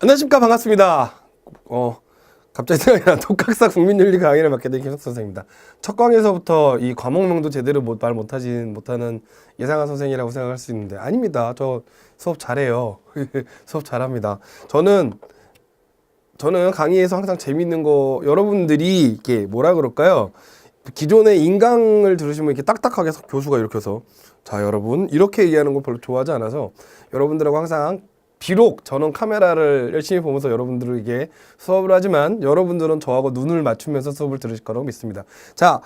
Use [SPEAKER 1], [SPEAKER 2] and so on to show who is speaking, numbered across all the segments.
[SPEAKER 1] 안녕하십니까. 반갑습니다. 갑자기 생각이 나 독학사 국민윤리 강의를 맡게 된 김석 선생입니다. 첫 강에서부터 이 과목명도 제대로 말 못하는 예상한 선생이라고 생각할 수 있는데 아닙니다. 저 수업 잘해요. 수업 잘합니다. 저는 강의에서 항상 재밌는 거 여러분들이 이게 뭐라 그럴까요? 기존의 인강을 들으시면 이렇게 딱딱하게 교수가 이렇게 해서 자 여러분 이렇게 얘기하는 거 별로 좋아하지 않아서 여러분들하고 항상 비록 저는 카메라를 열심히 보면서 여러분들에게 수업을 하지만 여러분들은 저하고 눈을 맞추면서 수업을 들으실 거라고 믿습니다. 자,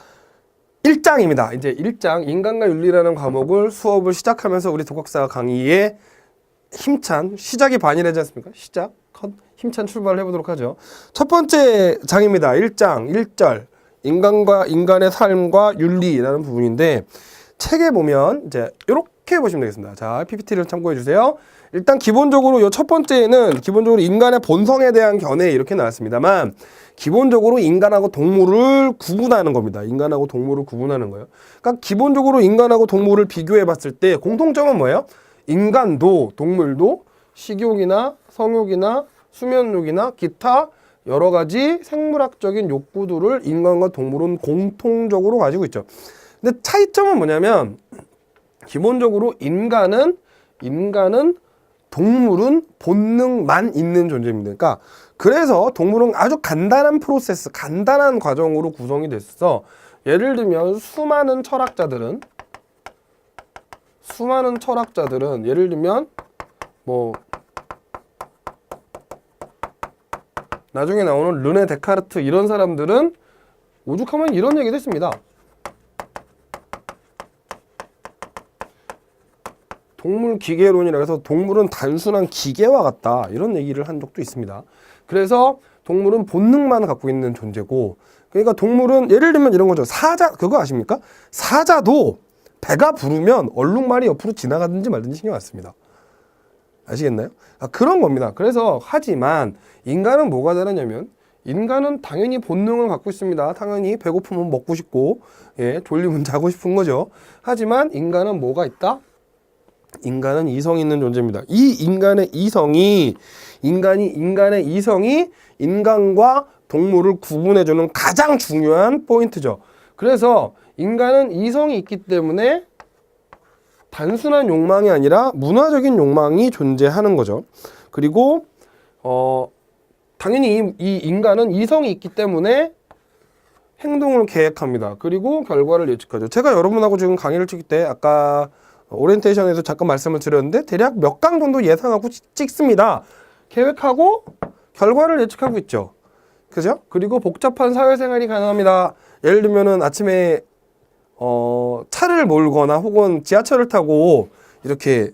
[SPEAKER 1] 1장입니다. 이제 1장 인간과 윤리라는 과목을 수업을 시작하면서 우리 독학사 강의에 힘찬 시작이 반이라지 않습니까? 힘찬 출발을 해보도록 하죠. 첫 번째 장입니다. 1장 1절 인간과 인간의 삶과 윤리라는 부분인데 책에 보면 이제 이렇게 보시면 되겠습니다. 자, PPT를 참고해 주세요. 일단 기본적으로 이 첫 번째는 기본적으로 인간의 본성에 대한 견해 이렇게 나왔습니다만 기본적으로 인간하고 동물을 구분하는 겁니다. 인간하고 동물을 구분하는 거예요. 그러니까 기본적으로 인간하고 동물을 비교해 봤을 때 공통점은 뭐예요? 인간도 동물도 식욕이나 성욕이나 수면욕이나 기타 여러 가지 생물학적인 욕구들을 인간과 동물은 공통적으로 가지고 있죠. 근데 차이점은 뭐냐면 기본적으로 인간은 동물은 본능만 있는 존재입니다. 그러니까 그래서 동물은 아주 간단한 프로세스, 간단한 과정으로 구성이 됐어. 예를 들면 수많은 철학자들은 예를 들면 뭐 나중에 나오는 르네 데카르트 이런 사람들은 오죽하면 이런 얘기도 했습니다. 동물 기계론이라 해서 동물은 단순한 기계와 같다 이런 얘기를 한 적도 있습니다. 그래서 동물은 본능만 갖고 있는 존재고 그러니까 동물은 예를 들면 이런 거죠. 사자 그거 아십니까? 사자도 배가 부르면 얼룩말이 옆으로 지나가든지 말든지 신경 안 씁니다. 아시겠나요? 그런 겁니다. 그래서 하지만 인간은 뭐가 다르냐면 인간은 당연히 본능을 갖고 있습니다. 당연히 배고프면 먹고 싶고 졸리면 자고 싶은 거죠. 하지만 인간은 뭐가 있다? 인간은 이성이 있는 존재입니다. 이 인간의 이성이 인간과 동물을 구분해주는 가장 중요한 포인트죠. 그래서 인간은 이성이 있기 때문에 단순한 욕망이 아니라 문화적인 욕망이 존재하는 거죠. 그리고 당연히 이 인간은 이성이 있기 때문에 행동을 계획합니다. 그리고 결과를 예측하죠. 제가 여러분하고 지금 강의를 찍을 때 아까 오리엔테이션에서 잠깐 말씀을 드렸는데 대략 몇 강 정도 예상하고 찍습니다. 계획하고 결과를 예측하고 있죠. 그죠? 그리고 복잡한 사회생활이 가능합니다. 예를 들면은 아침에 차를 몰거나 혹은 지하철을 타고 이렇게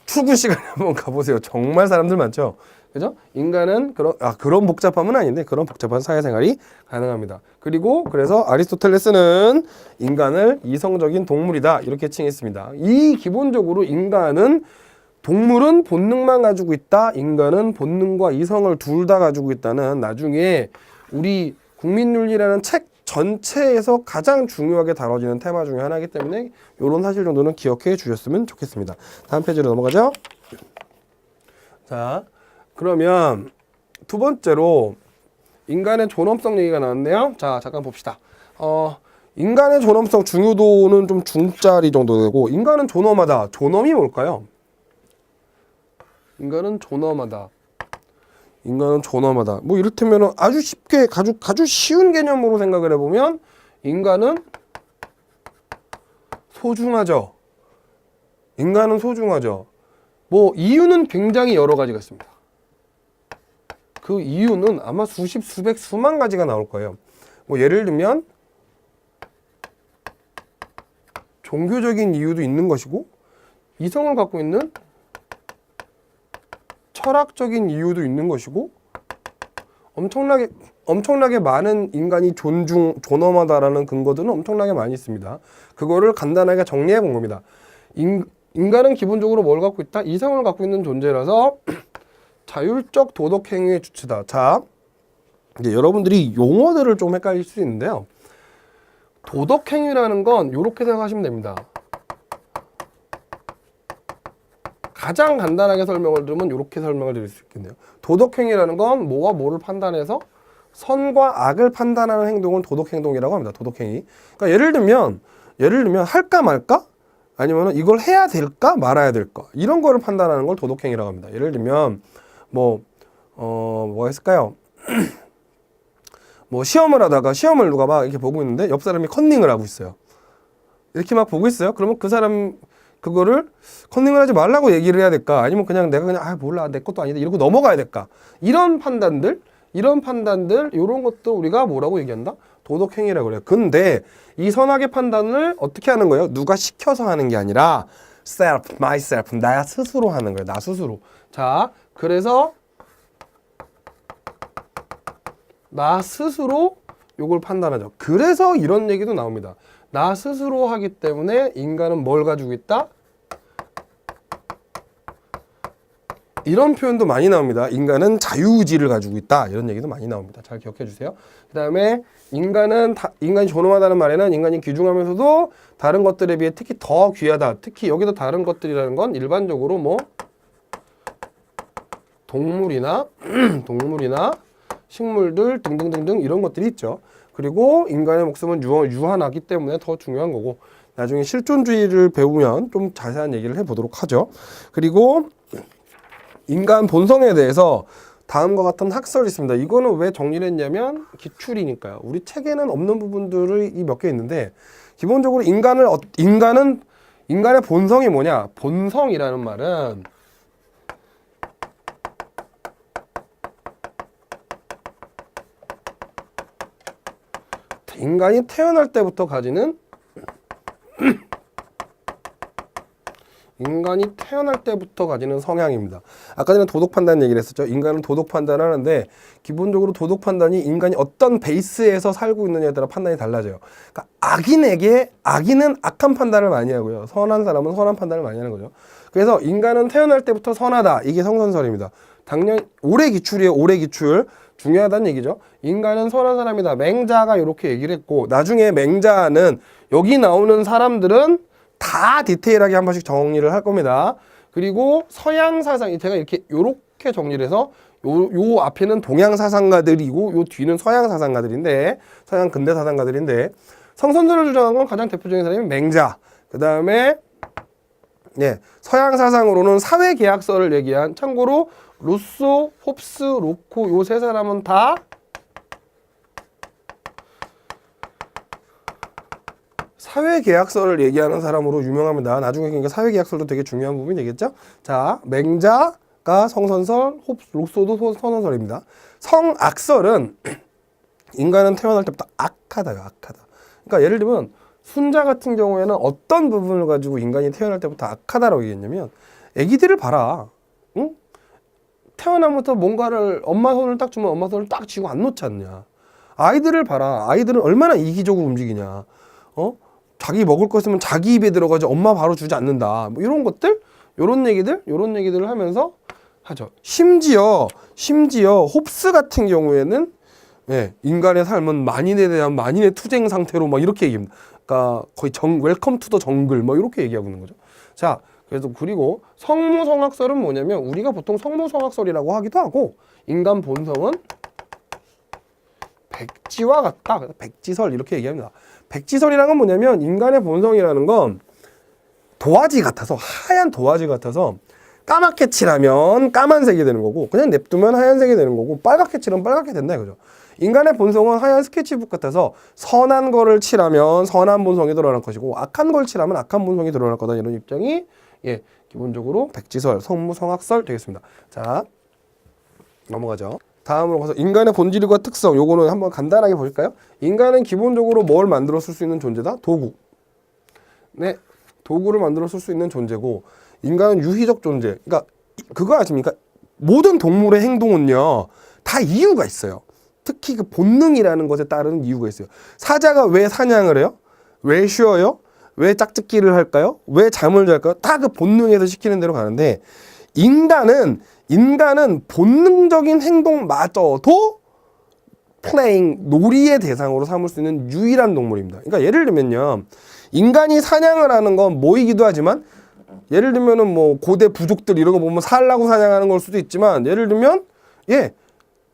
[SPEAKER 1] 출근 시간에 한번 가보세요. 정말 사람들 많죠? 그죠? 인간은 그런 복잡함은 아닌데 그런 복잡한 사회생활이 가능합니다. 그리고 그래서 아리스토텔레스는 인간을 이성적인 동물이다 이렇게 칭했습니다. 이 기본적으로 동물은 본능만 가지고 있다. 인간은 본능과 이성을 둘 다 가지고 있다는 나중에 우리 국민윤리라는 책 전체에서 가장 중요하게 다뤄지는 테마 중에 하나이기 때문에 이런 사실 정도는 기억해 주셨으면 좋겠습니다. 다음 페이지로 넘어가죠. 자, 그러면 두 번째로 인간의 존엄성 얘기가 나왔네요. 자, 잠깐 봅시다. 인간의 존엄성 중요도는 좀 중짜리 정도 되고 인간은 존엄하다. 존엄이 뭘까요? 인간은 존엄하다. 뭐 이를테면 아주 쉽게 아주 쉬운 개념으로 생각을 해보면 인간은 소중하죠. 뭐 이유는 굉장히 여러 가지가 있습니다. 그 이유는 아마 수십, 수백, 수만 가지가 나올 거예요. 뭐 예를 들면 종교적인 이유도 있는 것이고 이성을 갖고 있는 철학적인 이유도 있는 것이고 엄청나게 많은 인간이 존엄하다라는 근거들은 엄청나게 많이 있습니다. 그거를 간단하게 정리해 본 겁니다. 인간은 기본적으로 뭘 갖고 있다? 이성을 갖고 있는 존재라서 자율적 도덕 행위의 주체다. 자, 이제 여러분들이 용어들을 좀 헷갈릴 수 있는데요. 도덕 행위라는 건 이렇게 생각하시면 됩니다. 가장 간단하게 설명을 드리면 이렇게 설명을 드릴 수 있겠네요. 도덕행위라는 건 뭐와 뭐를 판단해서 선과 악을 판단하는 행동을 도덕행동이라고 합니다. 도덕행위. 그러니까 예를 들면 할까 말까? 아니면 이걸 해야 될까 말아야 될까? 이런 거를 판단하는 걸 도덕행위라고 합니다. 예를 들면 뭐가 있을까요? 뭐 시험을 하다가 시험을 누가 막 이렇게 보고 있는데 옆 사람이 컨닝을 하고 있어요. 이렇게 막 보고 있어요. 그러면 그 사람 그거를 컨닝을 하지 말라고 얘기를 해야 될까? 아니면 그냥 내가 그냥 몰라 내 것도 아닌데 이러고 넘어가야 될까? 이런 판단들 이런 것도 우리가 뭐라고 얘기한다? 도덕행위라고 그래요. 근데 이 선악의 판단을 어떻게 하는 거예요? 누가 시켜서 하는 게 아니라 self, myself, 나 스스로 하는 거예요. 나 스스로. 자, 그래서 나 스스로 요걸 판단하죠. 그래서 이런 얘기도 나옵니다. 나 스스로 하기 때문에 인간은 뭘 가지고 있다? 이런 표현도 많이 나옵니다. 인간은 자유의지를 가지고 있다. 이런 얘기도 많이 나옵니다. 잘 기억해 주세요. 그 다음에 인간이 존엄하다는 말에는 인간이 귀중하면서도 다른 것들에 비해 특히 더 귀하다. 특히 여기서 다른 것들이라는 건 일반적으로 뭐 동물이나 식물들 등등등등 이런 것들이 있죠. 그리고 인간의 목숨은 유한하기 때문에 더 중요한 거고 나중에 실존주의를 배우면 좀 자세한 얘기를 해보도록 하죠. 그리고 인간 본성에 대해서 다음과 같은 학설이 있습니다. 이거는 왜 정리를 했냐면 기출이니까요. 우리 책에는 없는 부분들이 몇 개 있는데 기본적으로 인간의 본성이 뭐냐? 본성이라는 말은 인간이 태어날 때부터 가지는 성향입니다. 아까 전에 도덕 판단 얘기를 했었죠. 인간은 도덕 판단을 하는데 기본적으로 도덕 판단이 인간이 어떤 베이스에서 살고 있느냐에 따라 판단이 달라져요. 그러니까 악인은 악한 판단을 많이 하고요. 선한 사람은 선한 판단을 많이 하는 거죠. 그래서 인간은 태어날 때부터 선하다. 이게 성선설입니다. 당연히 오래 기출이에요. 오래 기출. 중요하다는 얘기죠. 인간은 선한 사람이다. 맹자가 이렇게 얘기를 했고 나중에 맹자는 여기 나오는 사람들은 다 디테일하게 한 번씩 정리를 할 겁니다. 그리고 서양 사상, 제가 이렇게 정리를 해서 요 앞에는 동양 사상가들이고 요 뒤는 서양 사상가들인데 서양 근대 사상가들인데 성선설을 주장한 건 가장 대표적인 사람이 맹자. 그 다음에 서양 사상으로는 사회계약서를 얘기한 참고로 루소, 홉스, 로코 요 세 사람은 다 사회계약서를 얘기하는 사람으로 유명합니다. 나중에 그러니까 사회계약서도 되게 중요한 부분이 되겠죠. 자, 맹자가 성선설, 루소도 성선설입니다. 성악설은 인간은 태어날 때부터 악하다요. 악하다. 그러니까 예를 들면 순자 같은 경우에는 어떤 부분을 가지고 인간이 태어날 때부터 악하다라고 얘기했냐면 애기들을 봐라. 응? 태어나면서 뭔가를 엄마 손을 딱 주면 엄마 손을 딱 쥐고 안 놓지 않냐. 아이들을 봐라. 아이들은 얼마나 이기적으로 움직이냐. 자기 먹을 거 있으면 자기 입에 들어가지 엄마 바로 주지 않는다. 뭐 이런 것들, 요런 얘기들을 하면서 하죠. 심지어 홉스 같은 경우에는 인간의 삶은 만인에 대한 만인의 투쟁 상태로 막 이렇게 얘기합니다. 그러니까 거의 웰컴 투 더 정글 뭐 이렇게 얘기하고 있는 거죠. 자, 그리고 성무성악설은 뭐냐면 우리가 보통 성무성악설이라고 하기도 하고 인간 본성은 백지와 같다. 그래서 백지설 이렇게 얘기합니다. 백지설이라는 건 뭐냐면 인간의 본성이라는 건 도화지 같아서 하얀 도화지 같아서 까맣게 칠하면 까만색이 되는 거고 그냥 냅두면 하얀색이 되는 거고 빨갛게 칠하면 빨갛게 된다 이거죠. 인간의 본성은 하얀 스케치북 같아서 선한 거를 칠하면 선한 본성이 드러날 것이고 악한 걸 칠하면 악한 본성이 드러날 거다 이런 입장이 기본적으로 백지설, 성무성악설 되겠습니다. 자, 넘어가죠. 다음으로 가서 인간의 본질과 특성 요거는 한번 간단하게 볼까요? 인간은 기본적으로 뭘 만들어 쓸 수 있는 존재다? 도구. 도구를 만들어 쓸 수 있는 존재고 인간은 유희적 존재. 그러니까 그거 아십니까? 모든 동물의 행동은요 다 이유가 있어요. 특히 그 본능이라는 것에 따르는 이유가 있어요. 사자가 왜 사냥을 해요? 왜 쉬어요? 왜 짝짓기를 할까요? 왜 잠을 잘까요? 다 그 본능에서 시키는 대로 가는데 인간은 본능적인 행동마저도 놀이의 대상으로 삼을 수 있는 유일한 동물입니다. 그러니까 예를 들면요. 인간이 사냥을 하는 건 모이기도 하지만 예를 들면은 뭐 고대 부족들 이런 거 보면 살라고 사냥하는 걸 수도 있지만 예를 들면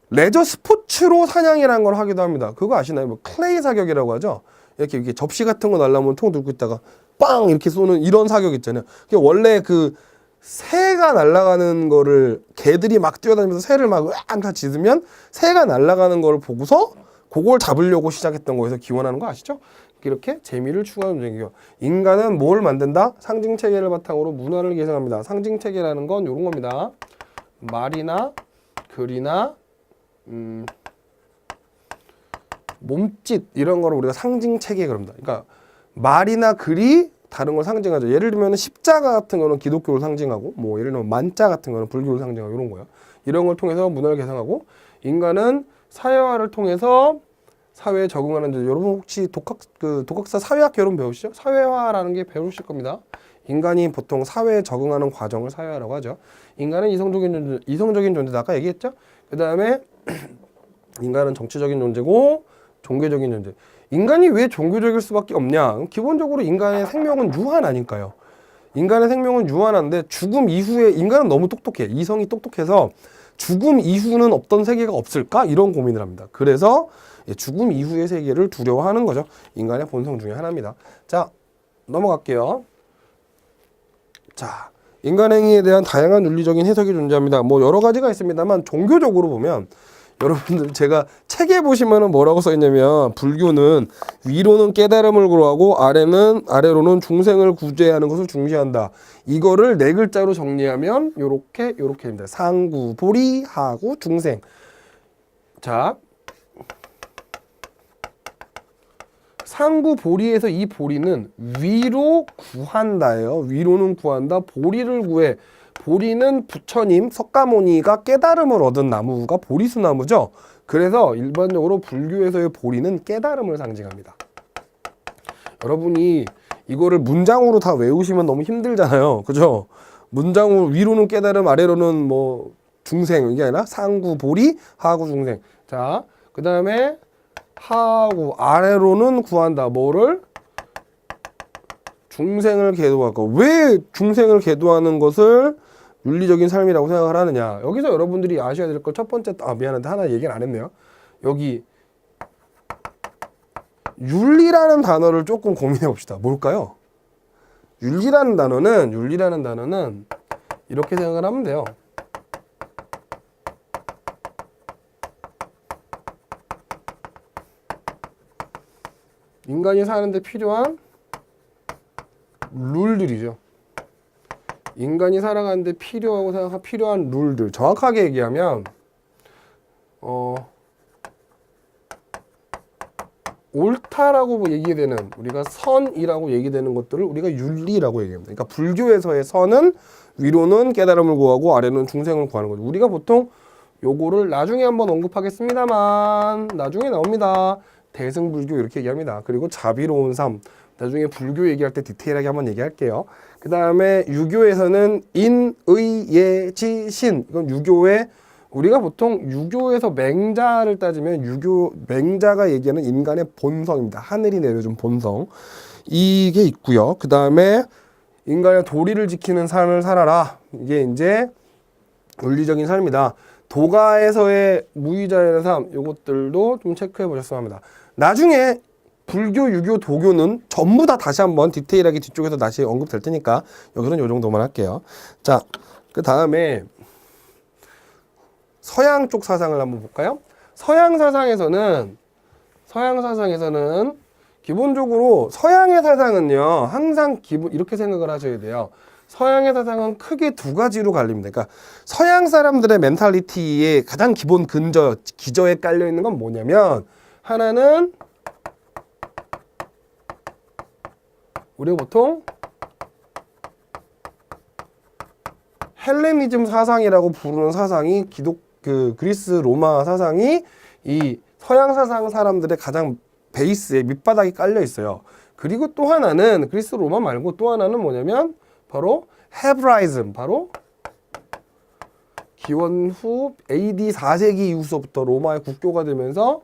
[SPEAKER 1] 레저 스포츠로 사냥이라는 걸 하기도 합니다. 그거 아시나요? 뭐 클레이 사격이라고 하죠. 이렇게 접시 같은 거 날라오면 총 들고 있다가 빵 이렇게 쏘는 이런 사격 있잖아요. 그게 원래 그 새가 날아가는 거를 개들이 막 뛰어다니면서 새를 막 으앙 짖으면 새가 날아가는 거를 보고서 그걸 잡으려고 시작했던 거에서 기원하는 거 아시죠? 이렇게 재미를 추구하는 존재예요. 인간은 뭘 만든다? 상징 체계를 바탕으로 문화를 계승합니다. 상징 체계라는 건 이런 겁니다. 말이나 글이나 몸짓 이런 거를 우리가 상징 체계 그럽니다. 그러니까 말이나 글이 다른 걸 상징하죠. 예를 들면 십자가 같은 거는 기독교를 상징하고 뭐 예를 들면 만자 같은 거는 불교를 상징하고 이런 거예요. 이런 걸 통해서 문화를 개성하고 인간은 사회화를 통해서 사회에 적응하는 존재. 여러분 혹시 독학사 사회학 여러분 배우시죠? 사회화라는 게 배우실 겁니다. 인간이 보통 사회에 적응하는 과정을 사회화라고 하죠. 인간은 이성적인 존재다. 아까 얘기했죠? 그 다음에 인간은 정치적인 존재고 종교적인 존재. 인간이 왜 종교적일 수밖에 없냐? 기본적으로 인간의 생명은 유한하니까요. 인간의 생명은 유한한데 죽음 이후에 인간은 너무 똑똑해. 이성이 똑똑해서 죽음 이후는 어떤 세계가 없을까? 이런 고민을 합니다. 그래서 죽음 이후의 세계를 두려워하는 거죠. 인간의 본성 중에 하나입니다. 자, 넘어갈게요. 자, 인간 행위에 대한 다양한 윤리적인 해석이 존재합니다. 뭐 여러 가지가 있습니다만 종교적으로 보면 여러분들 제가 책에 보시면은 뭐라고 써 있냐면 불교는 위로는 깨달음을 구하고 아래로는 중생을 구제하는 것을 중시한다. 이거를 네 글자로 정리하면 요렇게 됩니다. 상구, 보리, 하구, 중생. 자, 상구 보리에서 이 보리는 위로 구한다예요. 위로는 구한다. 보리를 구해. 보리는 부처님 석가모니가 깨달음을 얻은 나무가 보리수나무죠. 그래서 일반적으로 불교에서의 보리는 깨달음을 상징합니다. 여러분이 이거를 문장으로 다 외우시면 너무 힘들잖아요. 그죠? 문장으로 위로는 깨달음, 아래로는 뭐 중생 이게 아니라 상구 보리, 하구 중생. 자, 그 다음에 하구 아래로는 구한다. 뭐를? 중생을 계도하고. 왜 중생을 계도하는 것을 윤리적인 삶이라고 생각을 하느냐. 여기서 여러분들이 아셔야 될 것 첫 번째, 미안한데 하나 얘기를 안 했네요. 여기 윤리라는 단어를 조금 고민해 봅시다. 뭘까요? 윤리라는 단어는 이렇게 생각을 하면 돼요. 인간이 사는데 필요한 룰들이죠. 인간이 살아가는데 필요한 룰들. 정확하게 얘기하면 옳다라고 얘기되는 우리가 선이라고 얘기되는 것들을 우리가 윤리라고 얘기합니다. 그러니까 불교에서의 선은 위로는 깨달음을 구하고 아래는 중생을 구하는 거죠. 우리가 보통 요거를 나중에 한번 언급하겠습니다만 나중에 나옵니다. 대승불교 이렇게 얘기합니다. 그리고 자비로운 삶. 나중에 불교 얘기할 때 디테일하게 한번 얘기할게요. 그 다음에 유교에서는 인, 의, 예, 지, 신. 이건 유교의 우리가 보통 유교에서 맹자를 따지면 맹자가 얘기하는 인간의 본성입니다. 하늘이 내려준 본성. 이게 있고요. 그 다음에 인간의 도리를 지키는 삶을 살아라. 이게 이제 윤리적인 삶이다. 도가에서의 무의자의 삶. 이것들도 좀 체크해 보셨으면 합니다. 나중에 불교, 유교, 도교는 전부 다 다시 한번 디테일하게 뒤쪽에서 다시 언급될 테니까 여기서는 이 정도만 할게요. 자, 그 다음에 서양 쪽 사상을 한번 볼까요? 서양 사상에서는 기본적으로 서양의 사상은요 항상 이렇게 생각을 하셔야 돼요. 서양의 사상은 크게 두 가지로 갈립니다. 그러니까 서양 사람들의 멘탈리티의 가장 기본 기저에 깔려 있는 건 뭐냐면 하나는 우리가 보통 헬레니즘 사상이라고 부르는 사상이 그리스 로마 사상이 이 서양 사상 사람들의 가장 베이스에 밑바닥이 깔려 있어요. 그리고 또 하나는 그리스 로마 말고 또 하나는 뭐냐면 바로 헤브라이즘, 바로 기원 후 AD 4세기 이후서부터 로마의 국교가 되면서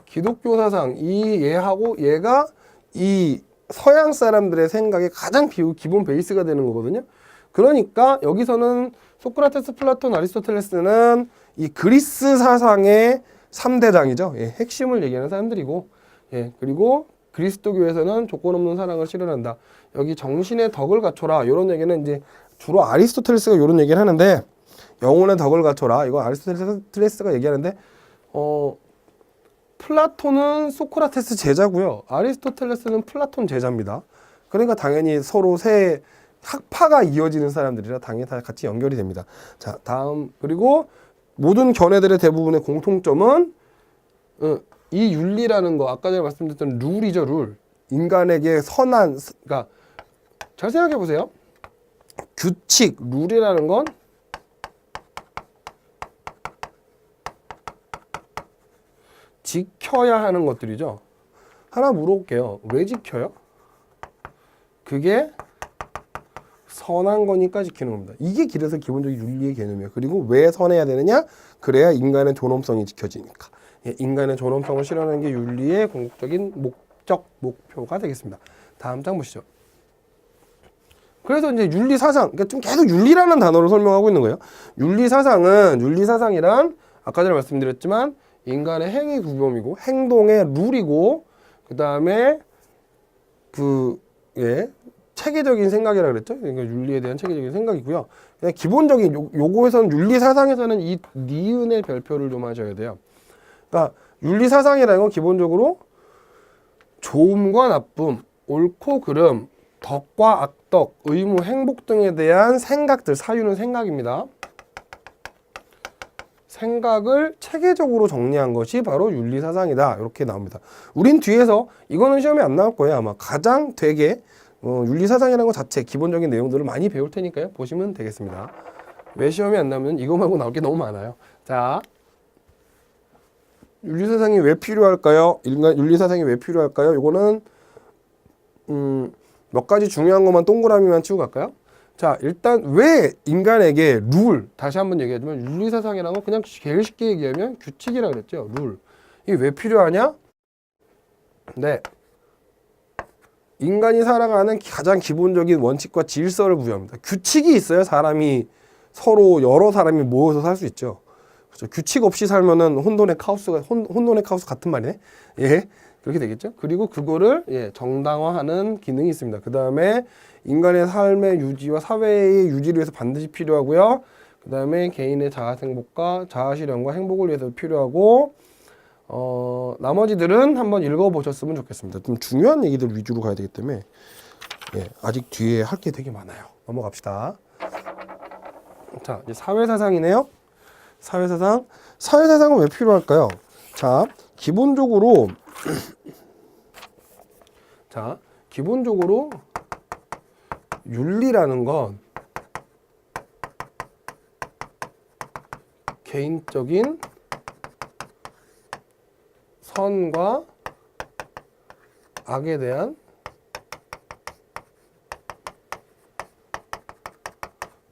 [SPEAKER 1] 기독교 사상 얘가 이 서양 사람들의 생각의 가장 기본 베이스가 되는 거거든요. 그러니까 여기서는 소크라테스, 플라톤, 아리스토텔레스는 이 그리스 사상의 3대장이죠. 예, 핵심을 얘기하는 사람들이고, 예, 그리고 그리스도교에서는 조건 없는 사랑을 실현한다. 여기 정신의 덕을 갖춰라. 이런 얘기는 이제 주로 아리스토텔레스가 이런 얘기를 하는데, 영혼의 덕을 갖춰라. 이거 아리스토텔레스가 얘기하는데, 플라톤은 소크라테스 제자고요. 아리스토텔레스는 플라톤 제자입니다. 그러니까 당연히 서로 새 학파가 이어지는 사람들이라 당연히 다 같이 연결이 됩니다. 자, 다음. 그리고 모든 견해들의 대부분의 공통점은 이 윤리라는 거, 아까 전에 말씀드렸던 룰이죠, 룰. 인간에게 선한, 그러니까 잘 생각해 보세요. 규칙, 룰이라는 건 지켜야 하는 것들이죠. 하나 물어볼게요. 왜 지켜요? 그게 선한 거니까 지키는 겁니다. 이게 그래서 기본적인 윤리의 개념이에요. 그리고 왜 선해야 되느냐? 그래야 인간의 존엄성이 지켜지니까. 예, 인간의 존엄성을 실현하는 게 윤리의 궁극적인 목표가 되겠습니다. 다음 장 보시죠. 그래서 이제 윤리 사상, 그러니까 좀 계속 윤리라는 단어를 설명하고 있는 거예요. 윤리 사상이란 아까 전에 말씀드렸지만 인간의 행위 구범이고 행동의 룰이고 그 다음에 체계적인 생각이라 그랬죠. 그러니까 윤리에 대한 체계적인 생각이고요. 그냥 기본적인 요거에서는 윤리 사상에서는 이 니은의 별표를 좀 하셔야 돼요. 그러니까 윤리 사상이라는 건 기본적으로 좋음과 나쁨, 옳고 그름, 덕과 악덕, 의무, 행복 등에 대한 생각들, 사유는 생각입니다. 생각을 체계적으로 정리한 것이 바로 윤리사상이다. 이렇게 나옵니다. 우린 뒤에서 이거는 시험에 안 나올 거예요. 아마 가장 되게 윤리사상이라는 것 자체 기본적인 내용들을 많이 배울 테니까요. 보시면 되겠습니다. 왜 시험이 안 나오면 이거 말고 나올 게 너무 많아요. 자, 윤리사상이 왜 필요할까요? 윤리사상이 왜 필요할까요? 이거는 몇 가지 중요한 것만 동그라미만 치고 갈까요? 자, 일단 왜 인간에게 다시 한번 얘기하지만 윤리사상이라는 건 그냥 제일 쉽게 얘기하면 규칙이라고 그랬죠. 룰. 이게 왜 필요하냐? 네. 인간이 살아가는 가장 기본적인 원칙과 질서를 부여합니다. 규칙이 있어야 사람이 서로 여러 사람이 모여서 살 수 있죠. 그렇죠? 규칙 없이 살면은 혼돈의 카오스 같은 말이네. 예. 그렇게 되겠죠. 그리고 그거를 정당화하는 기능이 있습니다. 그 다음에 인간의 삶의 유지와 사회의 유지를 위해서 반드시 필요하고요. 그 다음에 개인의 자아행복과 자아실현과 행복을 위해서 필요하고 나머지들은 한번 읽어보셨으면 좋겠습니다. 좀 중요한 얘기들 위주로 가야 되기 때문에 아직 뒤에 할 게 되게 많아요. 넘어갑시다. 자, 이제 사회사상이네요. 사회사상은 왜 필요할까요? 자, 기본적으로 윤리라는 건 개인적인 선과 악에 대한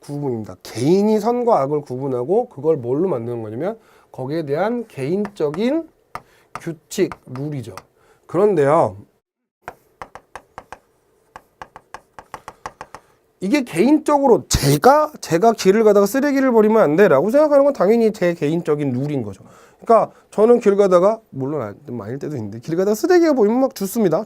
[SPEAKER 1] 구분입니다. 개인이 선과 악을 구분하고 그걸 뭘로 만드는 거냐면 거기에 대한 개인적인 규칙, 룰이죠. 그런데요, 이게 개인적으로 제가 길을 가다가 쓰레기를 버리면 안 돼라고 생각하는 건 당연히 제 개인적인 룰인 거죠. 그러니까 저는 길 가다가 물론 아닐 때도 있는데 길 가다가 쓰레기가 보이면 막 줍습니다.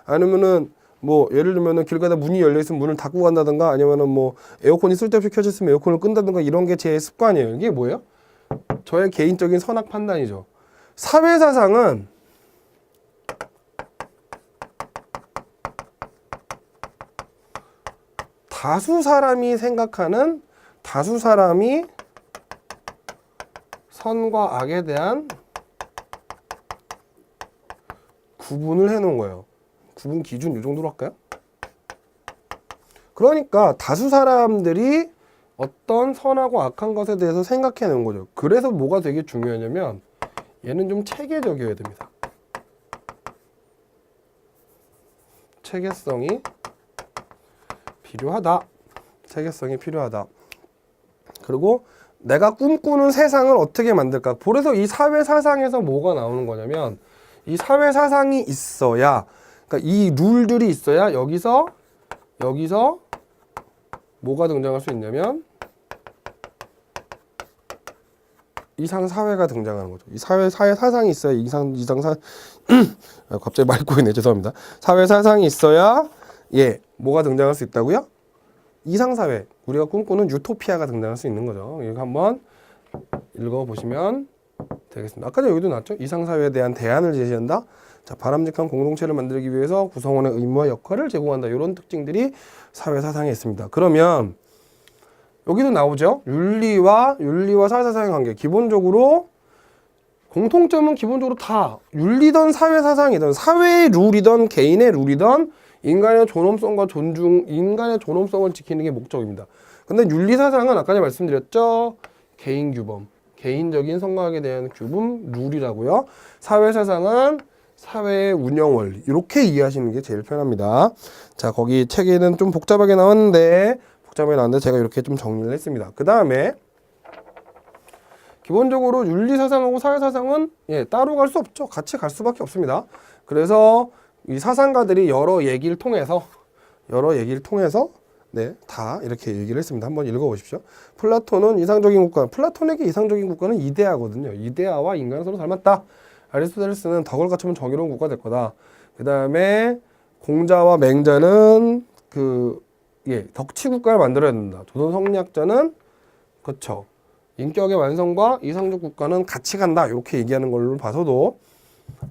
[SPEAKER 1] 아니면은 뭐 예를 들면은 길 가다 문이 열려 있으면 문을 닫고 간다든가 아니면은 뭐 에어컨이 쓸데없이 켜져 있으면 에어컨을 끈다든가 이런 게 제 습관이에요. 이게 뭐예요? 저의 개인적인 선악 판단이죠. 사회사상은 다수 사람이 선과 악에 대한 구분을 해놓은 거예요. 구분 기준 이 정도로 할까요? 그러니까 다수 사람들이 어떤 선하고 악한 것에 대해서 생각해 놓은 거죠. 그래서 뭐가 되게 중요하냐면 얘는 좀 체계적이어야 됩니다. 체계성이 필요하다. 그리고 내가 꿈꾸는 세상을 어떻게 만들까? 그래서 이 사회사상에서 뭐가 나오는 거냐면 이 사회사상이 있어야 그러니까 이 룰들이 있어야 여기서 뭐가 등장할 수 있냐면 이상 사회가 등장하는 거죠. 이 사회 사상이 있어야 이상 사 갑자기 말 꼬이네. 죄송합니다. 사회 사상이 있어야 뭐가 등장할 수 있다고요? 이상 사회. 우리가 꿈꾸는 유토피아가 등장할 수 있는 거죠. 이거 한번 읽어 보시면 되겠습니다. 아까 여기도 나왔죠? 이상 사회에 대한 대안을 제시한다. 자, 바람직한 공동체를 만들기 위해서 구성원의 의무와 역할을 제공한다. 이런 특징들이 사회 사상에 있습니다. 그러면 여기도 나오죠. 윤리와 사회사상의 관계. 기본적으로 공통점은 기본적으로 다 윤리든 사회사상이든 사회의 룰이든 개인의 룰이든 인간의 존엄성과 인간의 존엄성을 지키는 게 목적입니다. 근데 윤리사상은 아까 제가 말씀드렸죠. 개인 규범, 개인적인 성각에 대한 규범, 룰이라고요. 사회사상은 사회의 운영 원리. 이렇게 이해하시는 게 제일 편합니다. 자, 거기 책에는 좀 복잡하게 나왔는데 제가 이렇게 좀 정리를 했습니다. 그 다음에 기본적으로 윤리사상하고 사회사상은 따로 갈 수 없죠. 같이 갈 수밖에 없습니다. 그래서 이 사상가들이 여러 얘기를 통해서 다 이렇게 얘기를 했습니다. 한번 읽어보십시오. 플라톤은 이상적인 국가, 플라톤에게 이상적인 국가는 이데아거든요. 이데아와 인간은 서로 닮았다. 아리스토텔레스는 덕을 갖추면 정의로운 국가 될 거다. 그 다음에 공자와 맹자는 덕치 국가를 만들어야 된다. 조선 성리학자는 그렇죠. 인격의 완성과 이상적 국가는 같이 간다. 이렇게 얘기하는 걸로 봐서도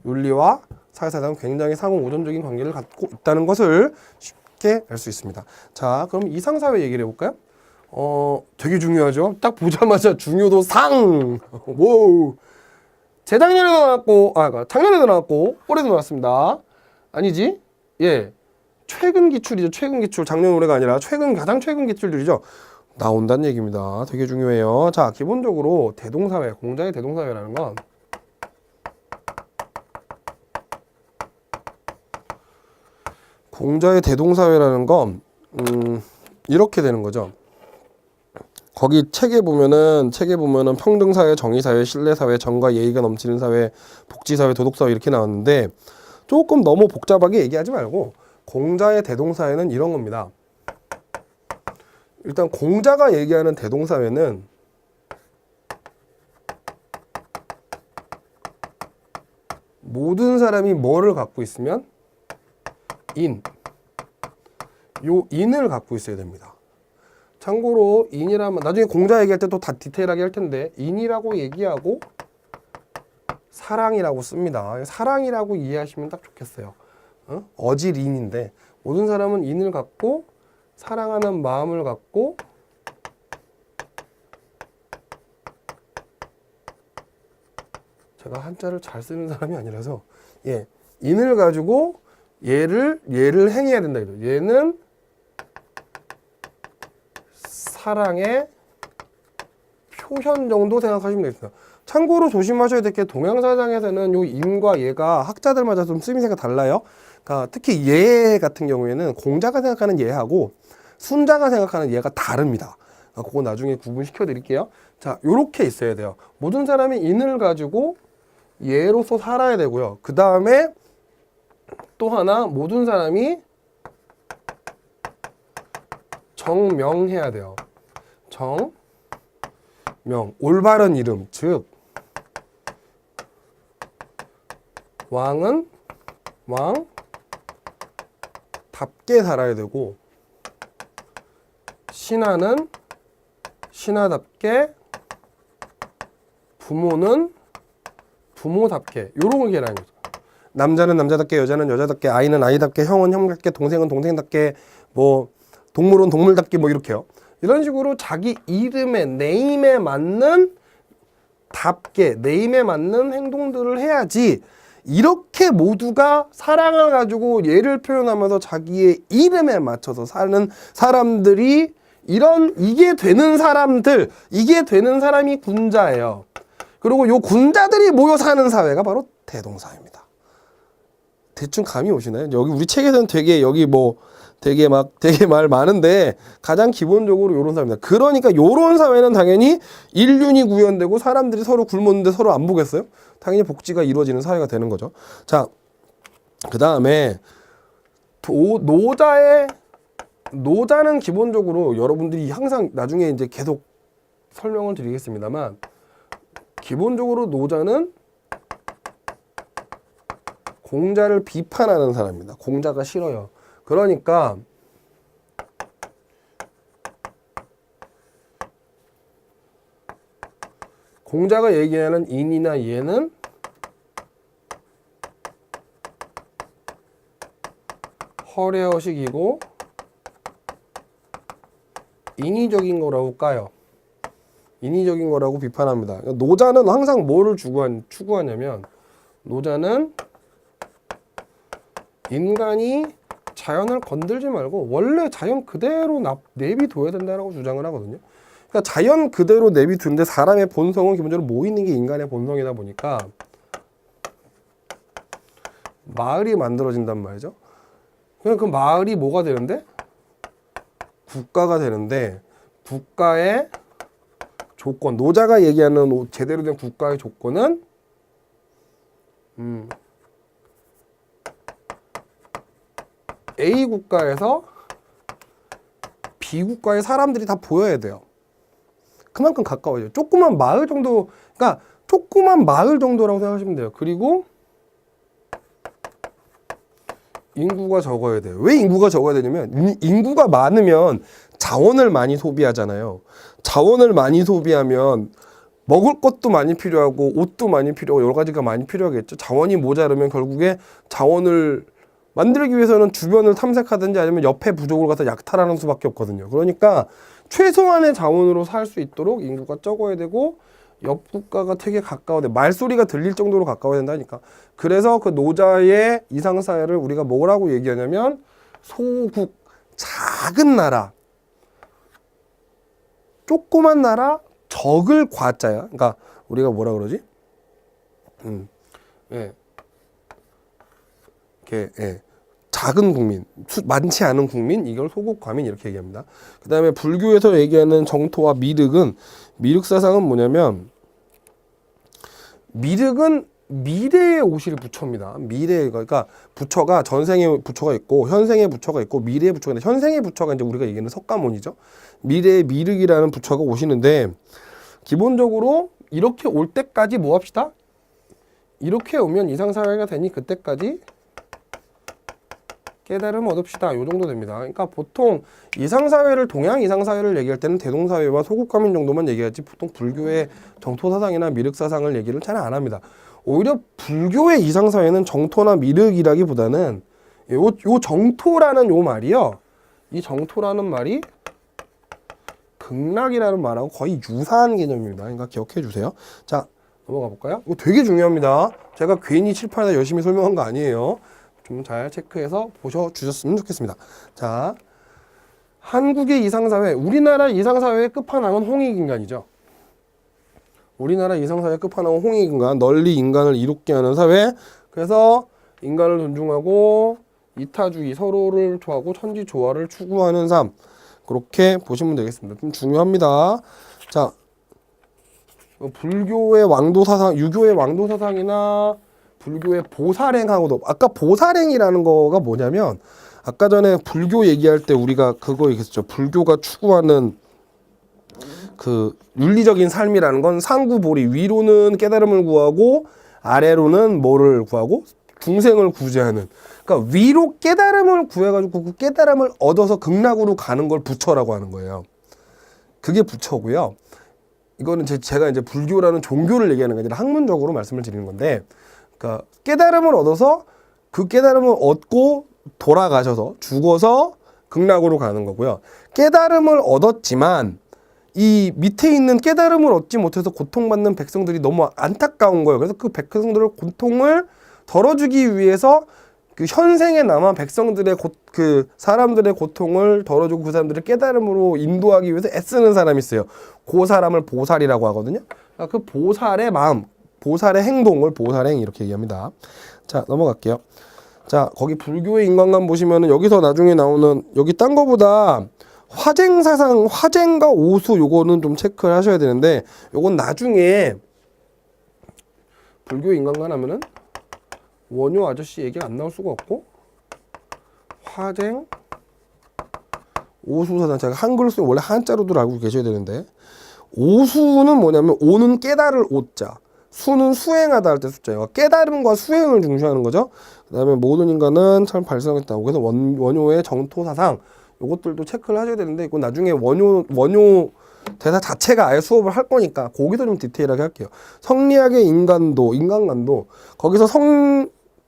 [SPEAKER 1] 윤리와 사회사상은 굉장히 상호 우존적인 관계를 갖고 있다는 것을 쉽게 알 수 있습니다. 자, 그럼 이상사회 얘기를 해볼까요? 되게 중요하죠. 딱 보자마자 중요도 상! 오! 재작년에도 나왔고, 작년에도 나왔고, 올해도 나왔습니다. 아니지? 최근 기출이죠. 최근 기출. 작년 올해가 아니라 가장 최근 기출들이죠. 나온다는 얘기입니다. 되게 중요해요. 자, 기본적으로 대동사회, 공자의 대동사회라는 건 이렇게 되는 거죠. 거기 책에 보면은 평등사회, 정의사회, 신뢰사회, 정과 예의가 넘치는 사회, 복지사회, 도덕사회 이렇게 나왔는데 조금 너무 복잡하게 얘기하지 말고 공자의 대동사회는 이런 겁니다. 일단 공자가 얘기하는 대동사회는 모든 사람이 뭐를 갖고 있으면 인을 갖고 있어야 됩니다. 참고로 인이라면 나중에 공자 얘기할 때 또 다 디테일하게 할 텐데 인이라고 얘기하고 사랑이라고 씁니다. 사랑이라고 이해하시면 딱 좋겠어요. 어질인인데 모든 사람은 인을 갖고 사랑하는 마음을 갖고 제가 한자를 잘 쓰는 사람이 아니라서 인을 가지고 얘를 행해야 된다. 얘는 사랑의 표현 정도 생각하시면 되겠습니다. 참고로 조심하셔야 될 게 동양사상에서는 요 인과 얘가 학자들마다 좀 쓰임새가 달라요. 그러니까 특히 얘 같은 경우에는 공자가 생각하는 얘하고 순자가 생각하는 얘가 다릅니다. 그거 나중에 구분시켜 드릴게요. 자, 요렇게 있어야 돼요. 모든 사람이 인을 가지고 얘로서 살아야 되고요. 그 다음에 또 하나 모든 사람이 정명해야 돼요. 올바른 이름, 즉 왕은 왕답게 살아야 되고 신하는 신하답게 부모는 부모답게 요런 걸 얘기하는 거죠. 남자는 남자답게 여자는 여자답게 아이는 아이답게 형은 형답게 동생은 동생답게 뭐 동물은 동물답게 뭐 이렇게요. 이런 식으로 자기 이름에 네임에 맞는 네임에 맞는 행동들을 해야지 이렇게 모두가 사랑을 가지고 얘를 표현하면서 자기의 이름에 맞춰서 사는 사람들이 이게 되는 사람이 군자예요. 그리고 요 군자들이 모여 사는 사회가 바로 대동사회입니다. 대충 감이 오시나요? 여기 우리 책에서는 되게 말 많은데 가장 기본적으로 요런 사회입니다. 그러니까 요런 사회는 당연히 인륜이 구현되고 사람들이 서로 굶었는데 서로 안 보겠어요? 당연히 복지가 이루어지는 사회가 되는 거죠. 자, 그 다음에 노자는 기본적으로 여러분들이 항상 나중에 이제 계속 설명을 드리겠습니다만, 기본적으로 노자는 공자를 비판하는 사람입니다. 공자가 싫어요. 그러니까 공자가 얘기하는 인이나 예는 허례허식이고 인위적인 거라고 까요. 인위적인 거라고 비판합니다. 노자는 항상 뭐를 추구하냐면, 노자는 인간이 자연을 건들지 말고 원래 자연 그대로 내비둬야 된다고 주장을 하거든요. 그러니까 자연 그대로 내비두는데 사람의 본성은 기본적으로 모이는 게 인간의 본성이다 보니까 마을이 만들어진단 말이죠. 그럼 그 마을이 뭐가 되는데? 국가가 되는데, 국가의 조건, 노자가 얘기하는 제대로 된 국가의 조건은 A 국가에서 B 국가의 사람들이 다 보여야 돼요. 그만큼 가까워져요. 조그만 마을 정도, 그러니까 조그만 마을 정도라고 생각하시면 돼요. 그리고 인구가 적어야 돼요. 왜 인구가 적어야 되냐면, 인구가 많으면 자원을 많이 소비하잖아요. 자원을 많이 소비하면 먹을 것도 많이 필요하고 옷도 많이 필요하고 여러 가지가 많이 필요하겠죠. 자원이 모자르면 결국에 자원을 만들기 위해서는 주변을 탐색하든지 아니면 옆에 부족을 갖다 약탈하는 수밖에 없거든요. 그러니까 최소한의 자원으로 살 수 있도록 인구가 적어야 되고, 옆 국가가 되게 가까워야 돼. 말소리가 들릴 정도로 가까워야 된다니까. 그래서 그 노자의 이상사회를 우리가 뭐라고 얘기하냐면 소국, 작은 나라, 조그만 나라, 적을 과자야. 그러니까 우리가 뭐라 그러지? 예. 예. 작은 국민, 많지 않은 국민, 이걸 소국과민 이렇게 얘기합니다. 그 다음에 불교에서 얘기하는 정토와 미륵은, 미륵사상은 뭐냐면, 미륵은 미래의 오실 부처입니다. 미래, 그러니까 부처가 전생의 부처가 있고 현생의 부처가 있고 미래의 부처가 있는데, 현생의 부처가 이제 우리가 얘기하는 석가모니죠. 미래의 미륵이라는 부처가 오시는데, 기본적으로 이렇게 올 때까지 뭐 합시다? 이렇게 오면 이상사회가 되니 그때까지 깨달음 얻읍시다. 요 정도 됩니다. 그러니까 보통 이상사회를, 동양 이상사회를 얘기할 때는 대동사회와 소국가민 정도만 얘기하지, 보통 불교의 정토사상이나 미륵사상을 얘기를 잘 안 합니다. 오히려 불교의 이상사회는 정토나 미륵이라기보다는 요 정토라는 요 말이요, 이 정토라는 말이 극락이라는 말하고 거의 유사한 개념입니다. 그러니까 기억해 주세요. 자, 넘어가 볼까요? 이거 되게 중요합니다. 제가 괜히 칠판에다 열심히 설명한 거 아니에요. 좀 잘 체크해서 보셔주셨으면 좋겠습니다. 자, 한국의 이상사회, 우리나라 이상사회의 끝판왕은 홍익인간이죠. 우리나라 이상사회 끝판왕은 홍익인간, 널리 인간을 이롭게 하는 사회. 그래서 인간을 존중하고 이타주의, 서로를 좋아하고 천지조화를 추구하는 삶, 그렇게 보시면 되겠습니다. 좀 중요합니다. 자, 불교의 왕도사상, 유교의 왕도사상이나 불교의 보살행하고도, 아까 보살행이라는 거가 뭐냐면, 아까 전에 불교 얘기할 때 우리가 그거 얘기했죠. 불교가 추구하는 그 윤리적인 삶이라는 건 상구보리, 위로는 깨달음을 구하고 아래로는 뭐를 구하고? 중생을 구제하는. 그러니까 위로 깨달음을 구해가지고 그 깨달음을 얻어서 극락으로 가는 걸 부처라고 하는 거예요. 그게 부처고요. 이거는 제가 이제 불교라는 종교를 얘기하는 게 아니라 학문적으로 말씀을 드리는 건데, 그러니까 깨달음을 얻어서 그 깨달음을 얻고 돌아가셔서 죽어서 극락으로 가는 거고요. 깨달음을 얻었지만 이 밑에 있는 깨달음을 얻지 못해서 고통받는 백성들이 너무 안타까운 거예요. 그래서 그 백성들의 고통을 덜어주기 위해서 그 현생에 남아 백성들의 그 사람들의 고통을 덜어주고 그 사람들을 깨달음으로 인도하기 위해서 애쓰는 사람이 있어요. 그 사람을 보살이라고 하거든요. 그러니까 그 보살의 마음, 보살의 행동을 보살행 이렇게 얘기합니다. 자, 넘어갈게요. 자, 거기 불교의 인간관 보시면은 여기서 나중에 나오는, 여기 딴 거보다 화쟁사상, 화쟁과 오수 요거는 좀 체크를 하셔야 되는데, 요건 나중에 불교 인간관 하면은 원효 아저씨 얘기가 안 나올 수가 없고, 화쟁 오수사상. 제가 한글로 쓰면 원래 한자로도 알고 계셔야 되는데, 오수는 뭐냐면 오는 깨달을 오자, 수는 수행하다 할 때 숫자예요. 깨달음과 수행을 중시하는 거죠. 그 다음에 모든 인간은 참 발생했다고. 그래서 원효의 정토사상 요것들도 체크를 하셔야 되는데, 이건 나중에 원효 대사 자체가 아예 수업을 할 거니까 거기서 좀 디테일하게 할게요. 성리학의 인간관도 거기서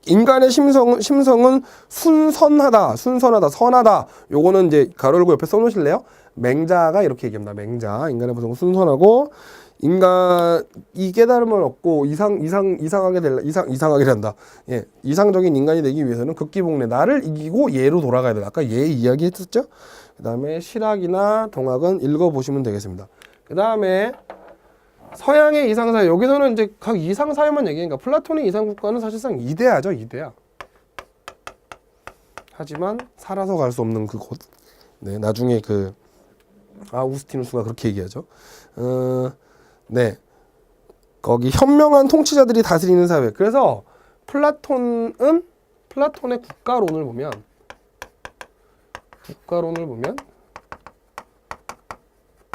[SPEAKER 1] 인간의 심성은 순선하다, 선하다. 요거는 이제 가로 열고 옆에 써놓으실래요? 맹자가 이렇게 얘기합니다. 맹자. 인간의 본성은 순선하고, 이 깨달음을 얻고 이상하게 된다. 예, 이상적인 인간이 되기 위해서는 극기복례, 나를 이기고 예로 돌아가야 된다. 아까 예 이야기했었죠? 그 다음에 실학이나 동학은 읽어보시면 되겠습니다. 그 다음에 서양의 이상사회, 여기서는 이제 각 이상사회만 얘기하니까 플라톤의 이상국가는 사실상 이데아죠, 이데아. 하지만 살아서 갈 수 없는 그 곳. 네, 나중에 그 아우구스티누스가 그렇게 얘기하죠. 네, 거기 현명한 통치자들이 다스리는 사회. 그래서 플라톤의 국가론을 보면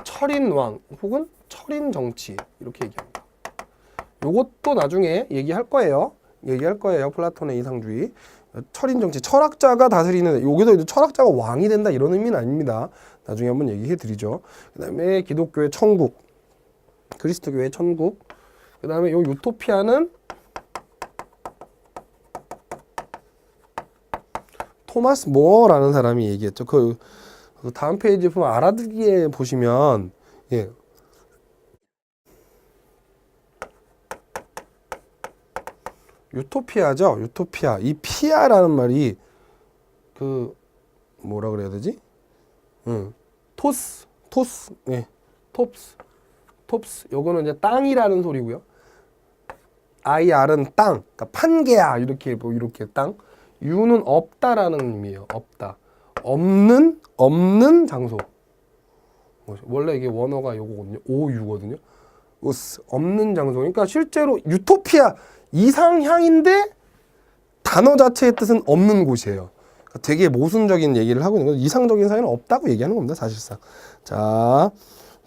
[SPEAKER 1] 철인왕 혹은 철인정치 이렇게 얘기합니다. 요것도 나중에 얘기할 거예요. 플라톤의 이상주의. 철인정치, 철학자가 다스리는, 여기서 철학자가 왕이 된다 이런 의미는 아닙니다. 나중에 한번 얘기해 드리죠. 그 다음에 기독교의 천국, 그리스도교의 천국. 그 다음에 요 유토피아는 토마스 모어라는 사람이 얘기했죠. 그 다음 페이지 보면 알아듣기에 보시면, 예, 유토피아죠. 유토피아. 이 피아라는 말이 그 뭐라 그래야 되지? 토스. 예. 톱스. 요거는 이제 땅이라는 소리고요. IR은 땅. 그러니까 판게야. 이렇게 땅. 유는 없다라는 의미예요. 없다. 없는 장소. 원래 이게 원어가 요거거든요. 오유거든요. 없는 장소. 그러니까 실제로 유토피아, 이상향인데 단어 자체의 뜻은 없는 곳이에요. 그러니까 되게 모순적인 얘기를 하고 있는 거죠. 이상적인 사회는 없다고 얘기하는 겁니다, 사실상. 자,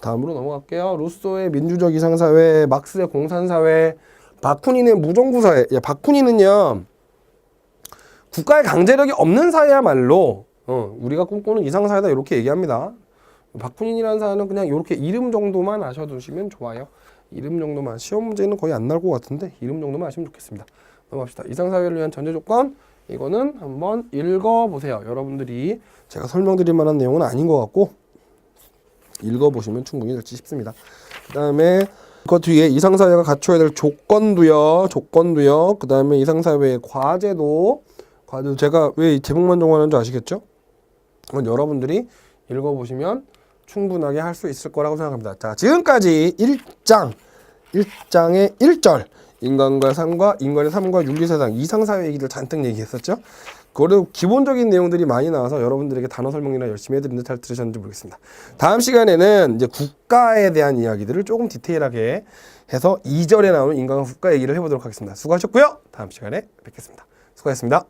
[SPEAKER 1] 다음으로 넘어갈게요. 루소의 민주적 이상사회, 막스의 공산사회, 바쿠닌의 무정부사회. 바쿠닌은요, 국가의 강제력이 없는 사회야말로 우리가 꿈꾸는 이상사회다 이렇게 얘기합니다. 바쿠닌이라는 사회는 그냥 이렇게 이름 정도만 아셔두시면 좋아요. 이름 정도만. 시험 문제는 거의 안 나올 것 같은데 이름 정도만 아시면 좋겠습니다. 넘어갑시다. 이상사회를 위한 전제 조건, 이거는 한번 읽어보세요. 여러분들이 제가 설명드릴 만한 내용은 아닌 것 같고 읽어보시면 충분히 될지 싶습니다. 그 다음에 그 뒤에 이상사회가 갖춰야 될 조건도요. 그 다음에 이상사회의 과제도 제가 왜 제목만 정하는 줄 아시겠죠? 그건 여러분들이 읽어보시면 충분하게 할 수 있을 거라고 생각합니다. 자, 지금까지 1장의 1절 인간의 삶과 윤리세상, 이상사회 얘기를 잔뜩 얘기했었죠. 그리고 기본적인 내용들이 많이 나와서 여러분들에게 단어 설명이나 열심히 해드리는데 잘 들으셨는지 모르겠습니다. 다음 시간에는 이제 국가에 대한 이야기들을 조금 디테일하게 해서 2절에 나오는 인간과 국가 얘기를 해보도록 하겠습니다. 수고하셨고요. 다음 시간에 뵙겠습니다. 수고하셨습니다.